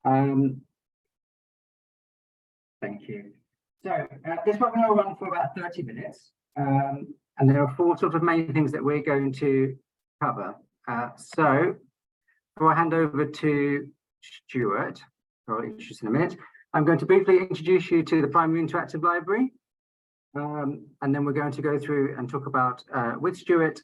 Thank you. So this webinar will run for about 30 minutes. And there are 4 sort of main things that we're going to cover. So before I hand over to Stuart, who I'll introduce in a minute, I'm going to briefly introduce you to the Primary Interactive Library. And then we're going to go through and talk about, with Stuart,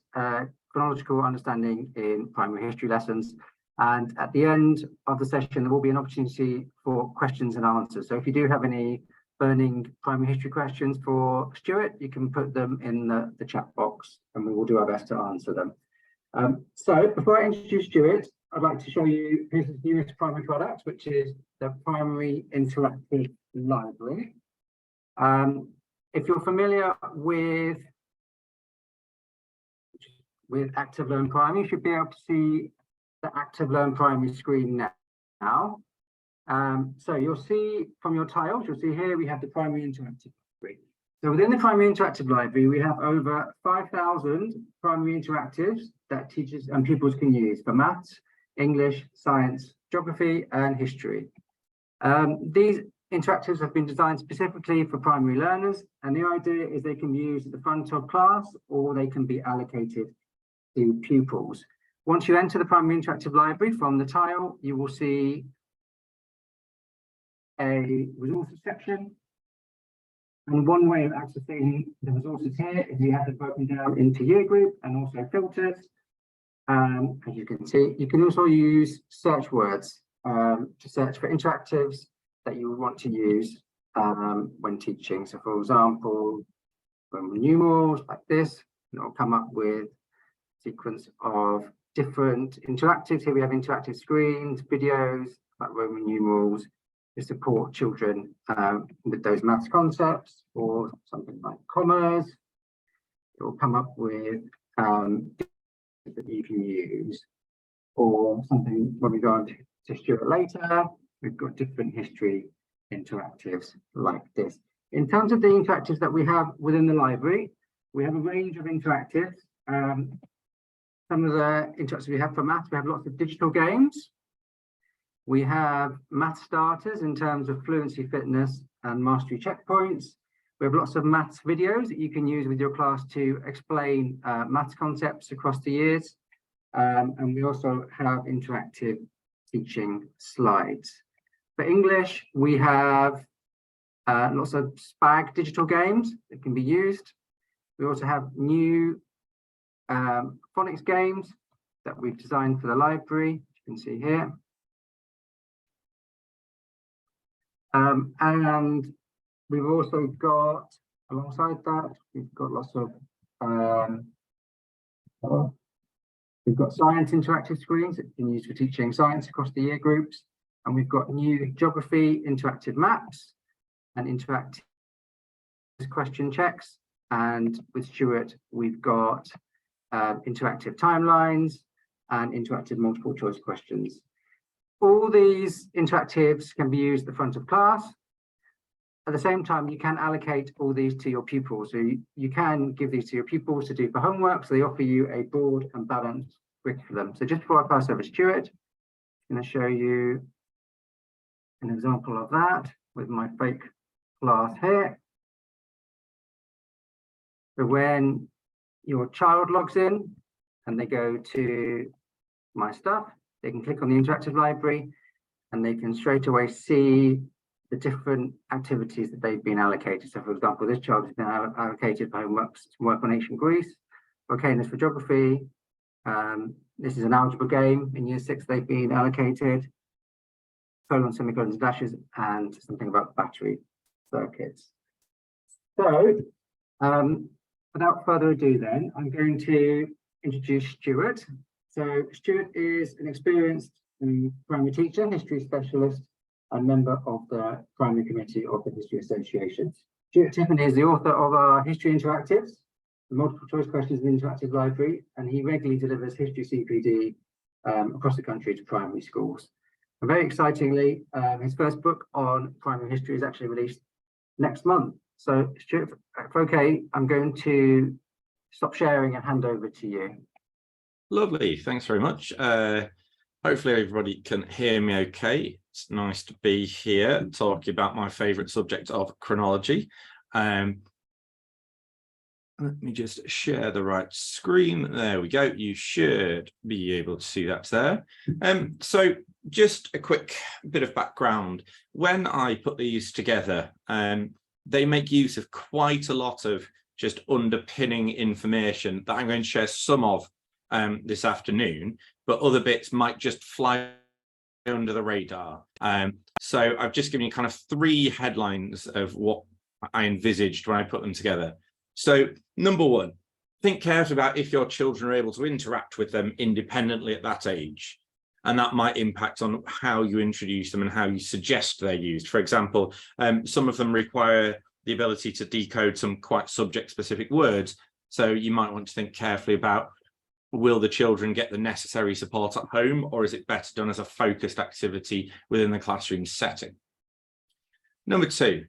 chronological understanding in primary history lessons. And at the end of the session, there will be an opportunity for questions and answers. So if you do have any burning primary history questions for Stuart, you can put them in the chat box and we will do our best to answer them. So before I introduce Stuart, I'd like to show you his newest primary product, which is the Primary Interactive Library. If you're familiar with Active Learn Primary, you should be able to see the Active Learn Primary screen now. So you'll see from your tiles, you'll see here we have the Primary Interactive Library. So within the Primary Interactive Library, we have over 5,000 primary interactives that teachers and pupils can use for maths, English, science, geography, and history. These interactives have been designed specifically for primary learners, and the idea is they can be used at the front of class or they can be allocated to pupils. Once you enter the Primary Interactive Library from the tile, you will see a resources section. And one way of accessing the resources here is we have them broken down into year group and also filters. As you can see, you can also use search words to search for interactives that you would want to use when teaching. So for example, Roman numerals like this, it will come up with a sequence of different interactives. Here we have interactive screens, videos like Roman numerals to support children with those maths concepts, or something like commas. It will come up with that you can use, or something when we go on to Stuart later. We've got different history interactives like this. In terms of the interactives that we have within the library, we have a range of interactives. Some of the interactives we have for maths, we have lots of digital games. We have math starters in terms of fluency, fitness, and mastery checkpoints. We have lots of maths videos that you can use with your class to explain maths concepts across the years. And we also have interactive teaching slides. For English, we have lots of SPAG digital games that can be used. We also have new phonics games that we've designed for the library, you can see here. And we've also got, alongside that, we've got lots of, we've got science interactive screens that you can use for teaching science across the year groups. And we've got new geography interactive maps and interactive question checks. And with Stuart, we've got interactive timelines and interactive multiple choice questions. All these interactives can be used at the front of class. At the same time, you can allocate all these to your pupils. So you can give these to your pupils to do for homework. So they offer you a broad and balanced curriculum. So just before I pass over to Stuart, I'm going to show you an example of that with my fake class here. So when your child logs in and they go to My Stuff, they can click on the interactive library and they can straight away see the different activities that they've been allocated. So for example, this child has been allocated for work on ancient Greece, volcanoes for geography. This is an algebra game in year 6 they've been allocated, colon, semicolons, dashes, and something about battery circuits. So without further ado then, I'm going to introduce Stuart. So Stuart is an experienced primary teacher, history specialist, and member of the primary committee of the History Association. Stuart Tiffany is the author of our History Interactives, the multiple choice questions in the interactive library, and he regularly delivers history CPD across the country to primary schools. And very excitingly, his first book on primary history is actually released next month. So Stuart, if okay, I'm going to stop sharing and hand over to you. Lovely, thanks very much. Hopefully everybody can hear me okay. It's nice to be here talking about my favourite subject of chronology. Let me just share the right screen. There we go. You should be able to see that there. So just a quick bit of background. When I put these together, they make use of quite a lot of just underpinning information that I'm going to share some of this afternoon, but other bits might just fly under the radar. So I've just given you kind of 3 headlines of what I envisaged when I put them together. So number 1, think carefully about if your children are able to interact with them independently at that age. And that might impact on how you introduce them and how you suggest they're used. For example, some of them require the ability to decode some quite subject-specific words. So you might want to think carefully about, will the children get the necessary support at home, or is it better done as a focused activity within the classroom setting? Number 2,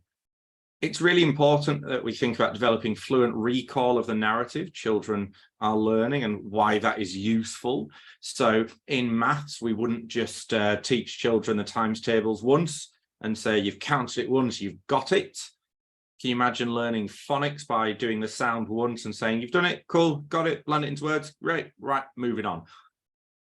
it's really important that we think about developing fluent recall of the narrative children are learning and why that is useful. So in maths, we wouldn't just teach children the times tables once and say, you've counted it once, you've got it. Can you imagine learning phonics by doing the sound once and saying, you've done it, cool, got it, blend it into words, great, right, moving on.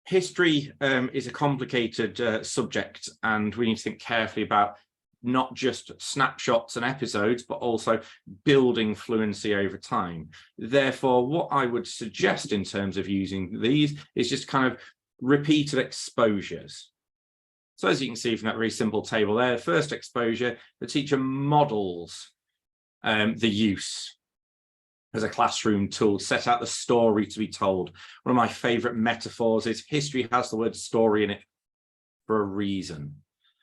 History is a complicated subject, and we need to think carefully about not just snapshots and episodes, but also building fluency over time. Therefore, what I would suggest in terms of using these is just kind of repeated exposures. So as you can see from that very simple table there, first exposure, the teacher models the use as a classroom tool, set out the story to be told. One of my favorite metaphors is history has the word story in it for a reason.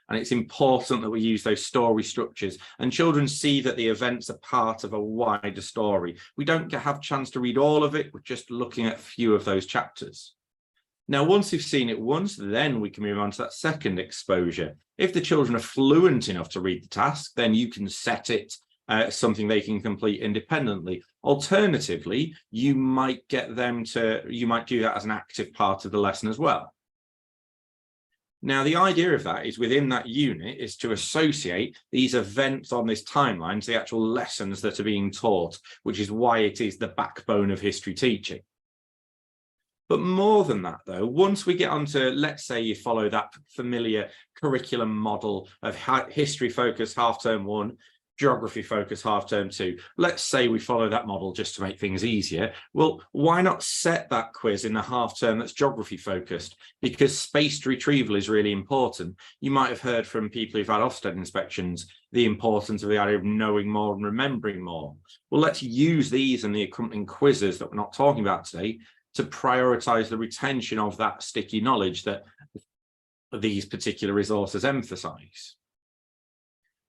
And it's important that we use those story structures, and children see that the events are part of a wider story. We don't have a chance to read all of it. We're just looking at a few of those chapters. Now, once you've seen it once, then we can move on to that second exposure. If the children are fluent enough to read the task, then you can set it something they can complete independently. Alternatively, you might get them to, you might do that as an active part of the lesson as well. Now, the idea of that is within that unit is to associate these events on this timeline to the actual lessons that are being taught, which is why it is the backbone of history teaching. But more than that, though, once we get onto, let's say you follow that familiar curriculum model of history focus half-term 1, geography focus half-term 2. Let's say we follow that model just to make things easier. Well, why not set that quiz in the half-term that's geography focused? Because spaced retrieval is really important. You might have heard from people who've had Ofsted inspections the importance of the idea of knowing more and remembering more. Well, let's use these and the accompanying quizzes that we're not talking about today to prioritize the retention of that sticky knowledge that these particular resources emphasize.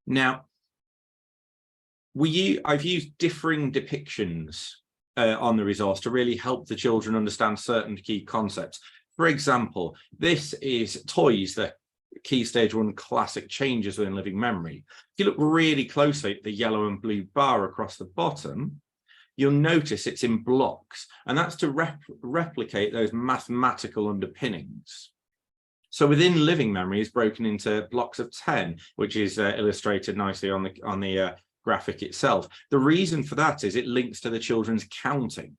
Now, I've used differing depictions on the resource to really help the children understand certain key concepts. For example, this is toys, the Key Stage 1 classic changes within living memory. If you look really closely at the yellow and blue bar across the bottom, you'll notice it's in blocks, and that's to replicate those mathematical underpinnings. So within living memory is broken into blocks of 10, which is illustrated nicely on the graphic itself. The reason for that is it links to the children's counting.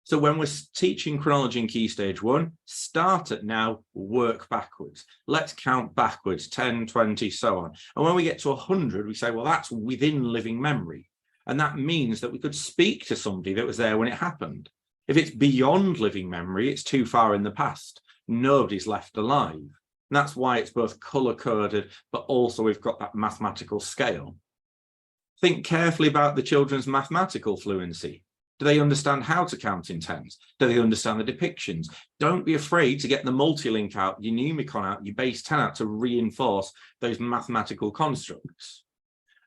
So when we're teaching chronology in Key Stage 1, start at now, work backwards. Let's count backwards, 10, 20, so on. And when we get to 100, we say, well, that's within living memory. And that means that we could speak to somebody that was there when it happened. If it's beyond living memory, it's too far in the past. Nobody's left alive. And that's why it's both color-coded, but also we've got that mathematical scale. Think carefully about the children's mathematical fluency. Do they understand how to count in tens? Do they understand the depictions? Don't be afraid to get the multi-link out, your Numicon out, your base 10 out to reinforce those mathematical constructs.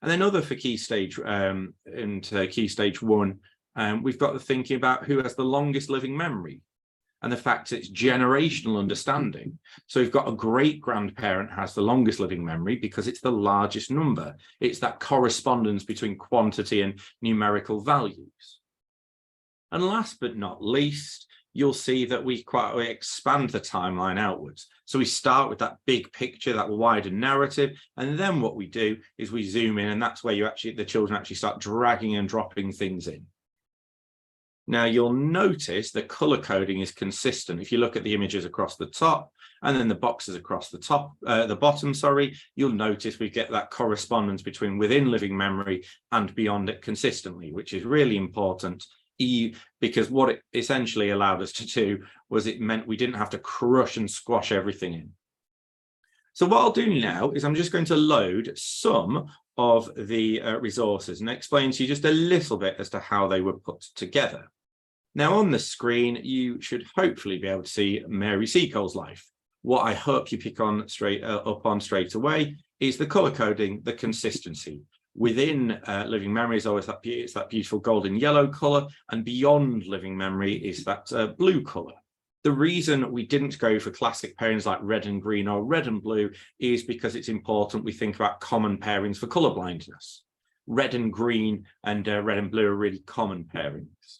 And then other for Key Stage and Key Stage 1, we've got the thinking about who has the longest living memory and the fact it's generational understanding. So we've got a great-grandparent has the longest living memory because it's the largest number. It's that correspondence between quantity and numerical values. And last but not least, you'll see that we expand the timeline outwards. So we start with that big picture, that wider narrative, and then what we do is we zoom in, and that's where the children actually start dragging and dropping things in. Now you'll notice the color coding is consistent. If you look at the images across the top and then the boxes across the bottom, sorry, you'll notice we get that correspondence between within living memory and beyond it consistently, which is really important. Because what it essentially allowed us to do was it meant we didn't have to crush and squash everything in. So what I'll do now is I'm just going to load some of the resources and explain to you just a little bit as to how they were put together. Now on the screen, you should hopefully be able to see Mary Seacole's life. What I hope you pick on up on straight away is the color coding, the consistency. Within living memory is always that beautiful golden yellow color, and beyond living memory is that blue color. The reason we didn't go for classic pairings like red and green or red and blue is because it's important we think about common pairings for color blindness. Red and green and red and blue are really common pairings.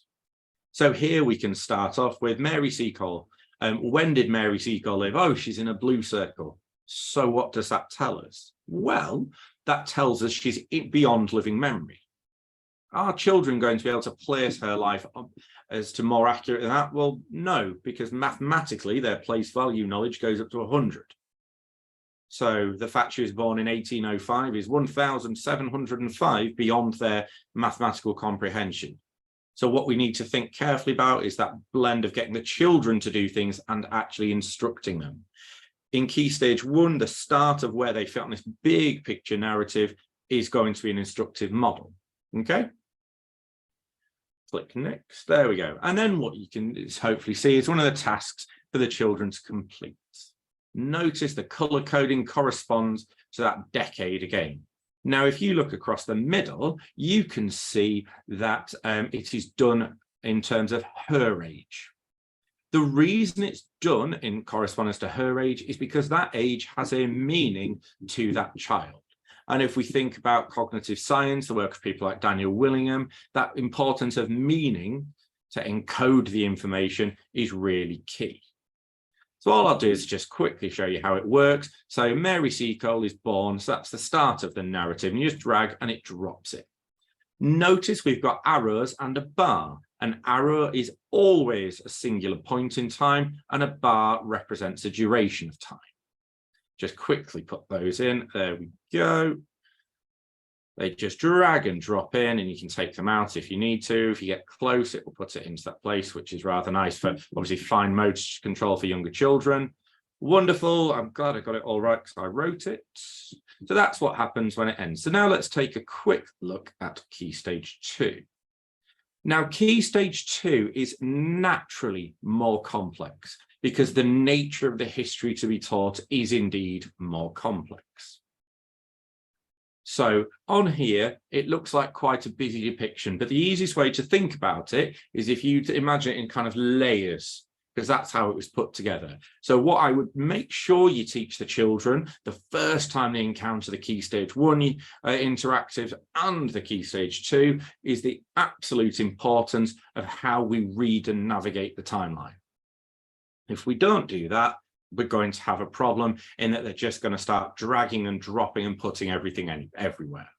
So here we can start off with Mary Seacole. When did Mary Seacole live? Oh, she's in a blue circle. So what does that tell us? Well, that tells us she's beyond living memory. Are children going to be able to place her life as to more accurate than that? Well, no, because mathematically their place value knowledge goes up to 100. So the fact she was born in 1805 is 1,705 beyond their mathematical comprehension. So what we need to think carefully about is that blend of getting the children to do things and actually instructing them. In Key Stage 1, the start of where they fit on this big picture narrative is going to be an instructive model. Okay. Click next. There we go. And then what you can hopefully see is one of the tasks for the children to complete. Notice the color coding corresponds to that decade again. Now, if you look across the middle, you can see that it is done in terms of her age. The reason it's done in correspondence to her age is because that age has a meaning to that child. And if we think about cognitive science, the work of people like Daniel Willingham, that importance of meaning to encode the information is really key. So all I'll do is just quickly show you how it works. So Mary Seacole is born, so that's the start of the narrative, and you just drag and it drops it. Notice we've got arrows and a bar. An arrow is always a singular point in time, and a bar represents a duration of time. Just quickly put those in. There we go. They just drag and drop in, and you can take them out if you need to. If you get close, it will put it into that place, which is rather nice for obviously fine motor control for younger children. Wonderful. I'm glad I got it all right because I wrote it. So that's what happens when it ends. So now let's take a quick look at Key Stage 2. Now, Key Stage 2 is naturally more complex because the nature of the history to be taught is indeed more complex. So on here, it looks like quite a busy depiction, but the easiest way to think about it is if you imagine it in kind of layers, because that's how it was put together. So what I would make sure you teach the children the first time they encounter the Key Stage 1 interactive and the Key Stage 2 is the absolute importance of how we read and navigate the timeline. If we don't do that, we're going to have a problem in that they're just going to start dragging and dropping and putting everything everywhere.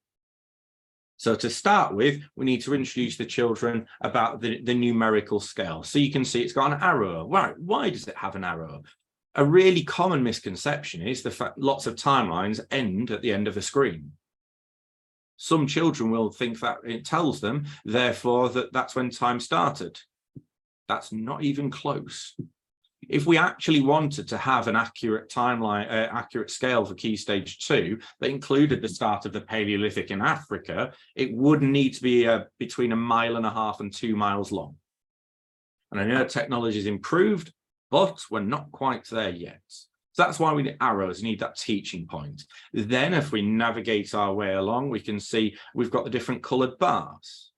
So to start with, we need to introduce the children about the numerical scale. So you can see it's got an arrow. Right, why does it have an arrow? A really common misconception is the fact lots of timelines end at the end of the screen. Some children will think that it tells them, therefore, that that's when time started. That's not even close. If we actually wanted to have an accurate timeline, accurate scale for Key Stage 2 that included the start of the Paleolithic in Africa, it would need to be between 1.5 miles and 2 miles long. And I know technology has improved, but we're not quite there yet. So that's why we need arrows, need that teaching point. Then if we navigate our way along, we can see we've got the different coloured bars.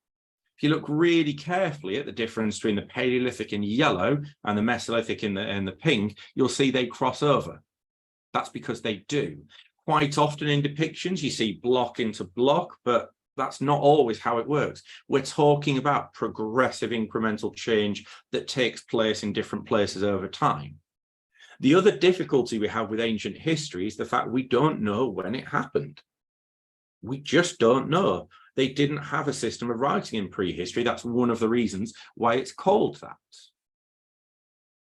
If you look really carefully at the difference between the Paleolithic in yellow and the Mesolithic in the pink, you'll see they cross over. That's because they do. Quite often in depictions, you see block into block, but That's not always how it works. We're talking about progressive incremental change that takes place in different places over time. The other difficulty we have with ancient history is the fact we don't know when it happened. We just don't know. They didn't have a system of writing in prehistory. That's one of the reasons why it's called that.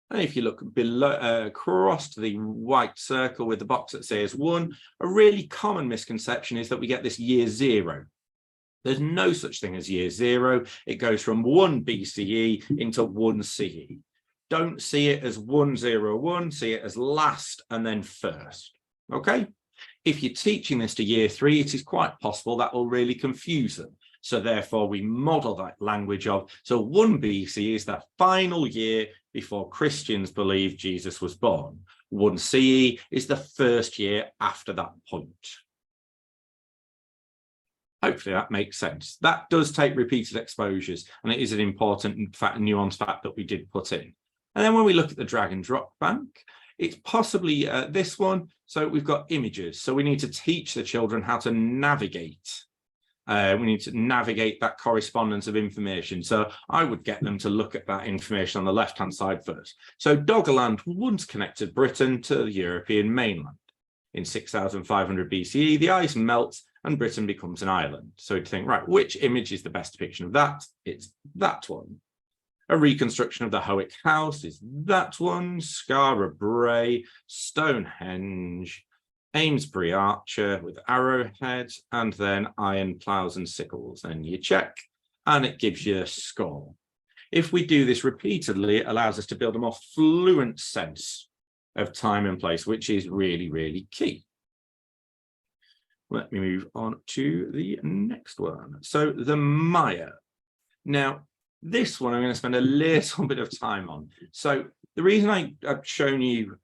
And if you look below, across the white circle with the box that says 1, a really common misconception is that we get this year 0. There's no such thing as year 0. It goes from 1 BCE into 1 CE. Don't see it as 101, see it as last and then first. Okay? If you're teaching this to year 3, it is quite possible that will really confuse them. So therefore, we model that language of, so 1 BC is the final year before Christians believe Jesus was born. 1 CE is the first year after that point. Hopefully that makes sense. That does take repeated exposures, and it is an important fact, nuanced fact that we did put in. And then when we look at the drag and drop bank, it's possibly this one. So we've got images. So we need to teach the children how to navigate. We need to navigate that correspondence of information. So I would get them to look at that information on the left-hand side first. So Doggerland once connected Britain to the European mainland. In 6500 BCE, the ice melts and Britain becomes an island. So you'd think, right, which image is the best depiction of that? It's that one. A reconstruction of the Howick House is that one. Skara Brae, Stonehenge, Amesbury Archer with arrowheads, and then iron ploughs and sickles. And you check, and it gives you a score. If we do this repeatedly, it allows us to build a more fluent sense of time and place, which is really, really key. Let me move on to the next one. So the Maya. Now, this one I'm going to spend a little bit of time on. So the reason I've shown you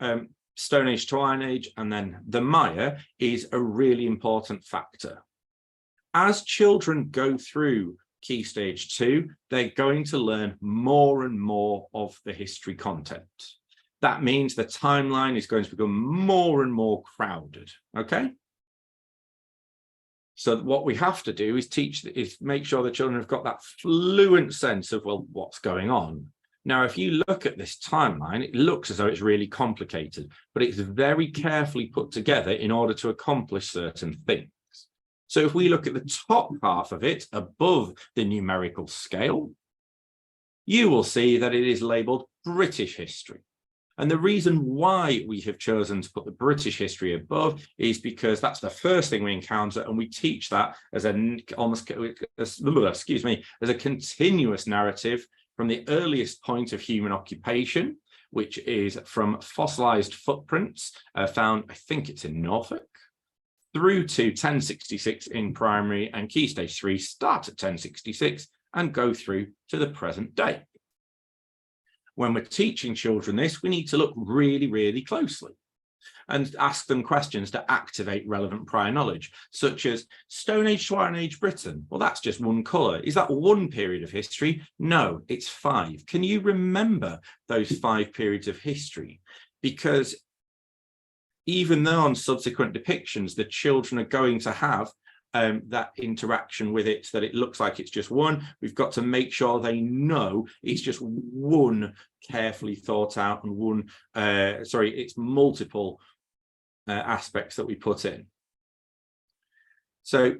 Stone Age to Iron Age and then the Maya is a really important factor. As children go through Key Stage 2, they're going to learn more and more of the history content. That means the timeline is going to become more and more crowded, okay? So what we have to do is make sure the children have got that fluent sense of, well, what's going on. Now, if you look at this timeline, it looks as though it's really complicated, but it's very carefully put together in order to accomplish certain things. So if we look at the top half of it above the numerical scale, you will see that it is labeled British history. And the reason why we have chosen to put the British history above is because that's the first thing we encounter, and we teach that as a continuous narrative from the earliest point of human occupation, which is from fossilized footprints found, I think it's in Norfolk, through to 1066 in primary, and Key Stage 3 start at 1066 and go through to the present day. When we're teaching children this, we need to look really, really closely and ask them questions to activate relevant prior knowledge, such as Stone Age to Iron Age Britain. Well, that's just one colour. Is that one period of history? No, it's 5. Can you remember those 5 periods of history? Because even though on subsequent depictions, the children are going to have that interaction with it, that it looks like it's just one, we've got to make sure they know it's just one carefully thought out and one, it's multiple aspects that we put in. So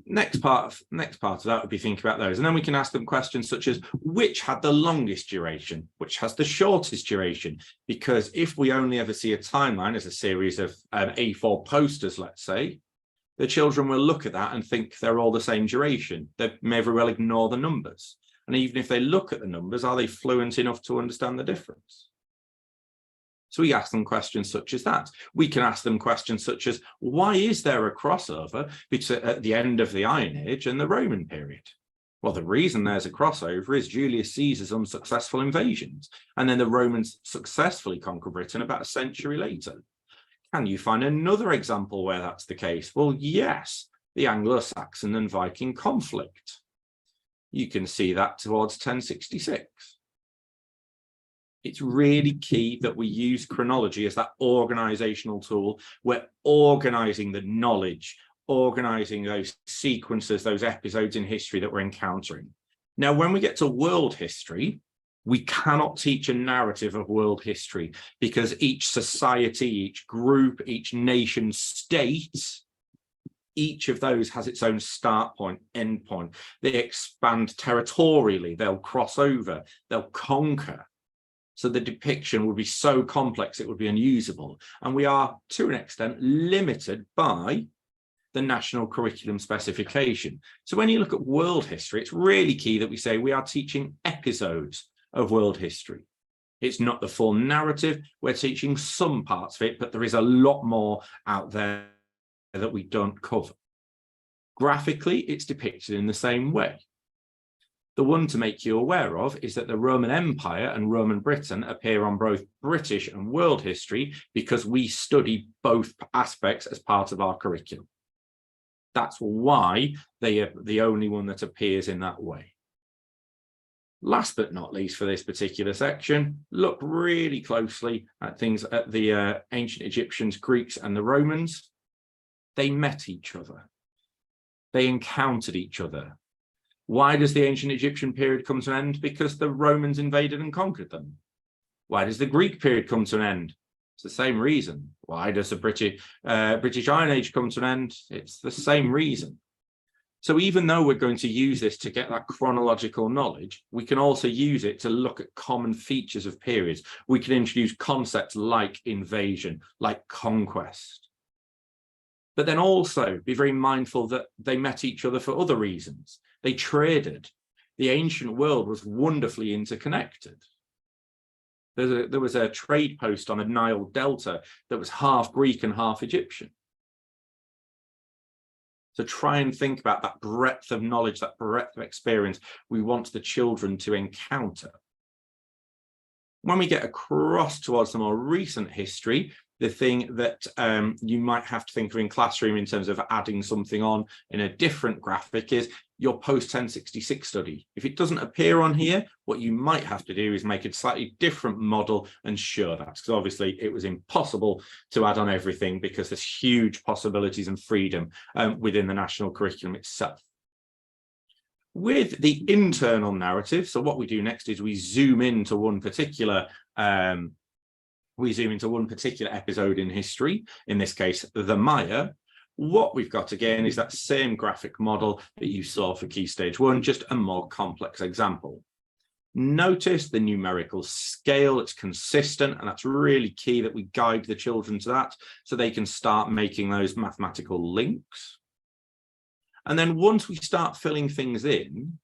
next part of that would be thinking about those, and then we can ask them questions such as which had the longest duration, which has the shortest duration, because if we only ever see a timeline as a series of A4 posters, let's say, the children will look at that and think they're all the same duration. They may very well ignore the numbers. And even if they look at the numbers, are they fluent enough to understand the difference? So we ask them questions such as that. We can ask them questions such as, why is there a crossover between at the end of the Iron Age and the Roman period? Well, the reason there's a crossover is Julius Caesar's unsuccessful invasions, and then the Romans successfully conquer Britain about a century later. Can you find another example where that's the case? Well, yes, the Anglo-Saxon and Viking conflict. You can see that towards 1066. It's really key that we use chronology as that organizational tool. We're organizing the knowledge organizing those sequences, those episodes in history that we're encountering. Now, when we get to world history, we cannot teach a narrative of world history because each society, each group, each nation state, each of those has its own start point, end point. They expand territorially, they'll cross over, they'll conquer. So the depiction would be so complex, it would be unusable. And we are, to an extent, limited by the national curriculum specification. So when you look at world history, it's really key that we say we are teaching episodes of world history. It's not the full narrative. We're teaching some parts of it, but there is a lot more out there that we don't cover. Graphically, it's depicted in the same way. The one to make you aware of is that the Roman Empire and Roman Britain appear on both British and world history because we study both aspects as part of our curriculum. That's why they are the only one that appears in that way. Last but not least for this particular section, look really closely at things at the ancient Egyptians, Greeks, and the Romans. They met each other. They encountered each other. Why does the ancient Egyptian period come to an end? Because the Romans invaded and conquered them. Why does the Greek period come to an end? It's the same reason. Why does the British Iron Age come to an end? It's the same reason. So even though we're going to use this to get that chronological knowledge, we can also use it to look at common features of periods. We can introduce concepts like invasion, like conquest. But then also be very mindful that they met each other for other reasons. They traded. The ancient world was wonderfully interconnected. There was a trade post on the Nile Delta that was half Greek and half Egyptian. So try and think about that breadth of knowledge, that breadth of experience we want the children to encounter. When we get across towards the more recent history, the thing that you might have to think of in classroom in terms of adding something on in a different graphic is your post-1066 study. If it doesn't appear on here, what you might have to do is make a slightly different model and show that, because obviously it was impossible to add on everything because there's huge possibilities and freedom within the national curriculum itself. With the internal narrative, so what we do next is we zoom into one particular episode in history, in this case, the Maya. What we've got again is that same graphic model that you saw for Key Stage 1, just a more complex example. Notice the numerical scale, it's consistent, and that's really key that we guide the children to that so they can start making those mathematical links. And then once we start filling things in,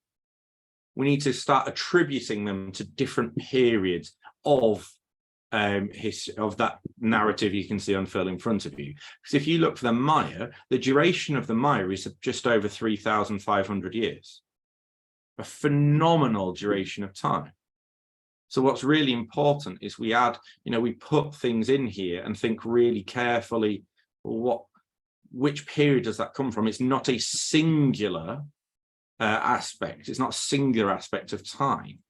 we need to start attributing them to different periods of that narrative you can see unfurl in front of you. Because if you look for the Maya, the duration of the Maya is just over 3,500 years. A phenomenal duration of time. So what's really important is we add, we put things in here and think really carefully, which period does that come from? It's not a singular aspect. It's not a singular aspect of time.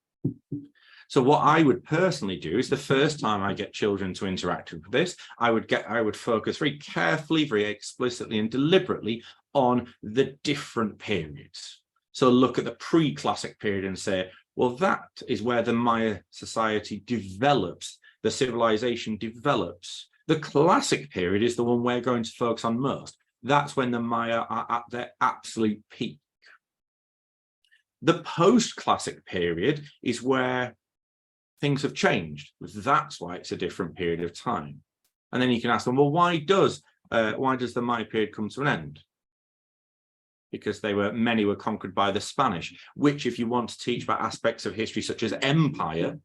So what I would personally do is the first time I get children to interact with this, I would focus very carefully, very explicitly and deliberately on the different periods. So look at the pre-classic period and say, well, that is where the Maya society develops, the civilization develops. The classic period is the one we're going to focus on most. That's when the Maya are at their absolute peak. The post-classic period is where things have changed. That's why it's a different period of time. And then you can ask them, well, why does the Maya period come to an end? Because many were conquered by the Spanish, which if you want to teach about aspects of history such as empire,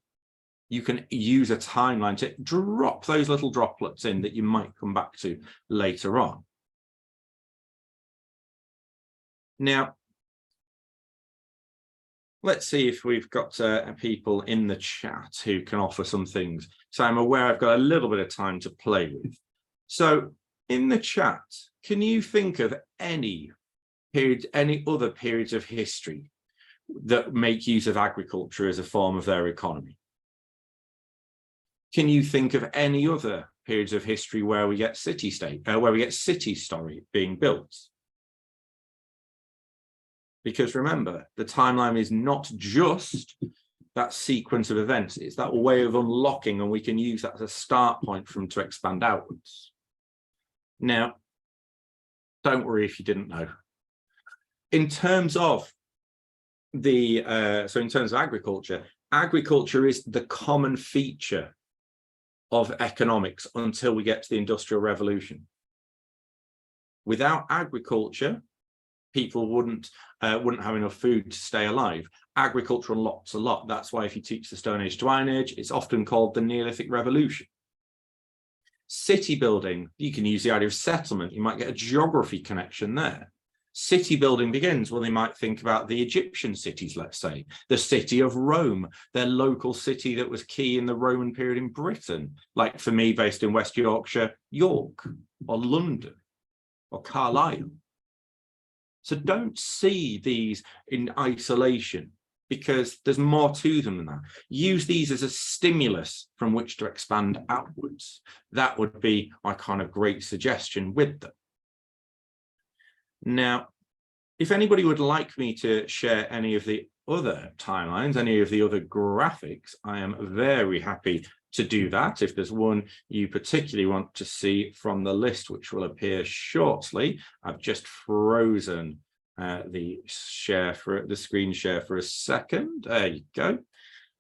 you can use a timeline to drop those little droplets in that you might come back to later on. Now, let's see if we've got people in the chat who can offer some things. So I'm aware I've got a little bit of time to play with. So in the chat, can you think of any other periods of history that make use of agriculture as a form of their economy? Can you think of any other periods of history where we get city story being built? Because remember, the timeline is not just that sequence of events, it's that way of unlocking, and we can use that as a start point for them to expand outwards. Now, don't worry if you didn't know. In terms of the, so in terms of agriculture, agriculture is the common feature of economics until we get to the Industrial Revolution. Without agriculture, people wouldn't have enough food to stay alive. Agriculture unlocks a lot. That's why if you teach the Stone Age to Iron Age, it's often called the Neolithic Revolution. City building, you can use the idea of settlement. You might get a geography connection there. City building begins, well, they might think about the Egyptian cities, let's say, the city of Rome, their local city that was key in the Roman period in Britain, like for me, based in West Yorkshire, York, or London, or Carlisle. So don't see these in isolation, because there's more to them than that. Use these as a stimulus from which to expand outwards. That would be my kind of great suggestion with them. Now, if anybody would like me to share any of the other timelines, any of the other graphics, I am very happy to do that. If there's one you particularly want to see from the list, which will appear shortly, I've just frozen the screen share for a second. There you go.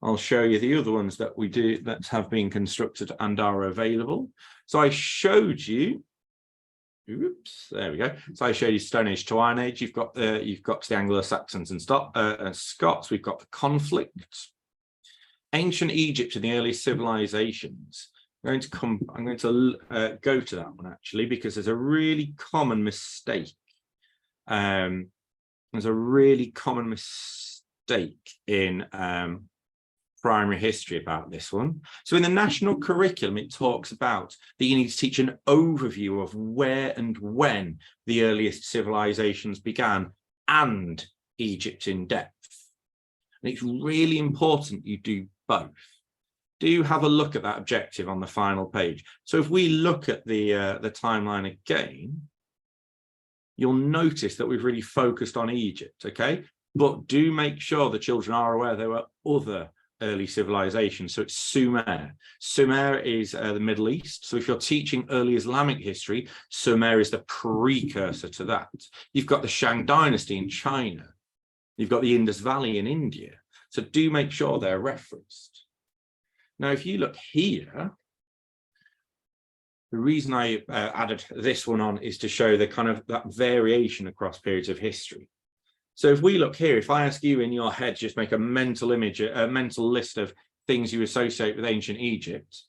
I'll show you the other ones that we do that have been constructed and are available. So I showed you, oops, there we go. So I showed you Stone Age to Iron Age. You've got the Anglo-Saxons and Scots. We've got the conflict. Ancient Egypt and the early civilizations. I'm going to go to that one actually, because there's a really common mistake. There's a really common mistake in primary history about this one. So in the national curriculum, it talks about that you need to teach an overview of where and when the earliest civilizations began and Egypt in depth. And it's really important you do both. Do have a look at that objective on the final page. So if we look at the timeline again, you'll notice that we've really focused on Egypt, okay? But do make sure the children are aware there were other early civilizations. So it's Sumer. Sumer is the Middle East. So if you're teaching early Islamic history, Sumer is the precursor to that. You've got the Shang Dynasty in China. You've got the Indus Valley in India. So do make sure they're referenced. Now, if you look here, the reason I added this one on is to show the kind of that variation across periods of history. So if we look here, if I ask you in your head, just make a mental image, a mental list of things you associate with ancient Egypt,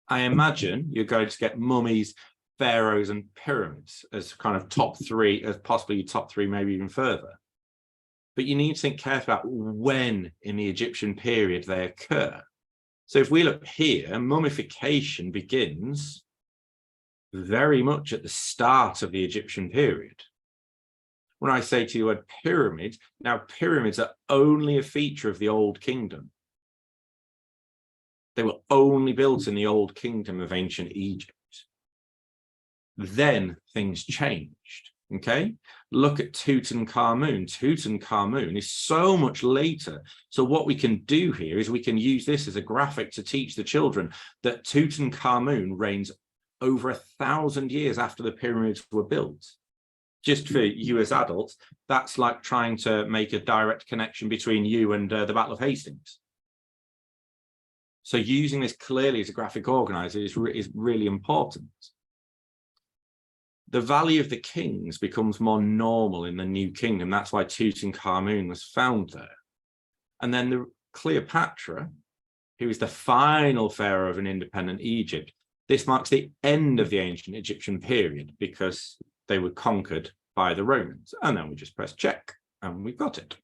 I imagine you're going to get mummies, pharaohs, and pyramids as kind of top three, as possibly top three, maybe even further. But you need to think carefully about when in the Egyptian period they occur. So if we look here, mummification begins very much at the start of the Egyptian period. When I say to you a pyramid, now pyramids are only a feature of the Old Kingdom. They were only built in the Old Kingdom of ancient Egypt. Then things changed, okay? Look at Tutankhamun. Tutankhamun is so much later. So what we can do here is we can use this as a graphic to teach the children that Tutankhamun reigns over 1,000 years after the pyramids were built. Just for you as adults, that's like trying to make a direct connection between you and the Battle of Hastings. So using this clearly as a graphic organizer is really important. The Valley of the Kings becomes more normal in the New Kingdom. That's why Tutankhamun was found there. And then the Cleopatra, who is the final pharaoh of an independent Egypt, this marks the end of the ancient Egyptian period because they were conquered by the Romans. And then we just press check and we've got it.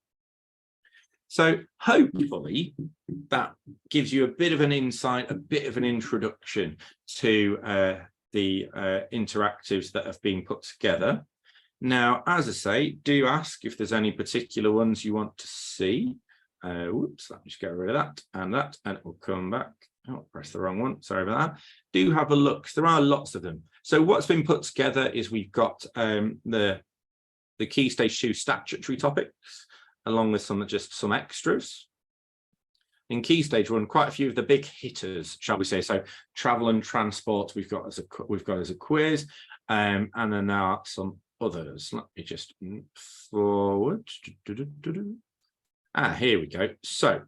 So hopefully that gives you a bit of an insight, a bit of an introduction to the interactives that have been put together. Now, as I say, do ask if there's any particular ones you want to see. Whoops, let me just get rid of that, and it will come back. Oh, press the wrong one. Sorry about that. Do have a look. There are lots of them. So what's been put together is we've got the the Key Stage 2 statutory topics, along with some extras. In Key Stage 1, quite a few of the big hitters, shall we say? So travel and transport we've got as a quiz, and then there are some others. Let me just move forward. Here we go. So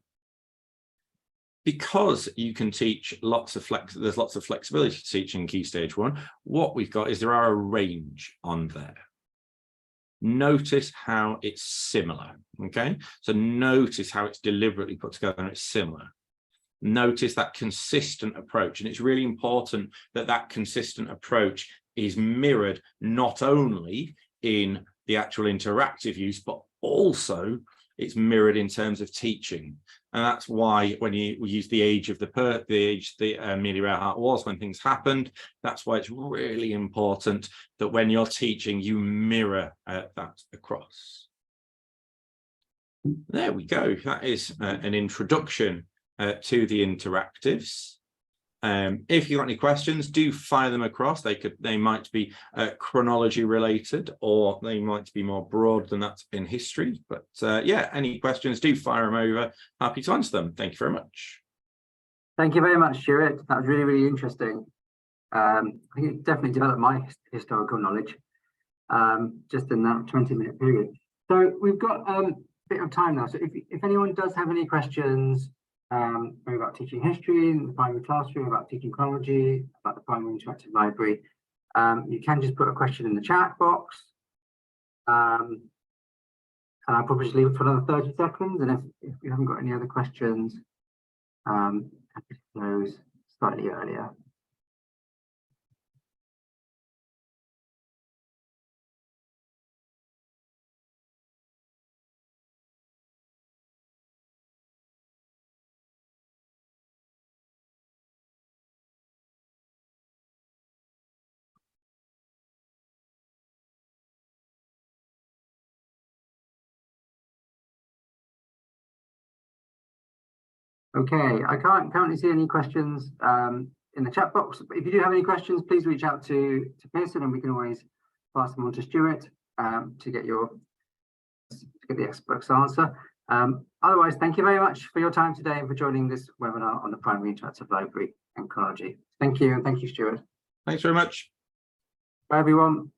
because you can teach there's lots of flexibility to teach in Key Stage 1, what we've got is there are a range on there. Notice how it's similar, okay? So notice how it's deliberately put together and it's similar. Notice that consistent approach, and it's really important that that consistent approach is mirrored not only in the actual interactive use, but also it's mirrored in terms of teaching. And that's why when we use the age of the Amelia Earhart was when things happened, that's why it's really important that when you're teaching, you mirror that across. There we go. That is an introduction to the interactives. If you've got any questions, do fire them across. They might be chronology related, or they might be more broad than that in history. But yeah, any questions, do fire them over. Happy to answer them. Thank you very much. Thank you very much, Stuart. That was really, really interesting. I think it definitely developed my historical knowledge just in that 20-minute period. So we've got a bit of time now. So if anyone does have any questions, maybe about teaching history in the primary classroom, about teaching chronology, about the primary interactive library, you can just put a question in the chat box. And I'll probably just leave it for another 30 seconds. And if you haven't got any other questions, happy to close slightly earlier. Okay, I can't currently see any questions in the chat box, but if you do have any questions, please reach out to Pearson and we can always pass them on to Stuart to get the expert's answer. Otherwise, thank you very much for your time today and for joining this webinar on the primary interactive library and chronology. Thank you, and thank you, Stuart. Thanks very much. Bye, everyone.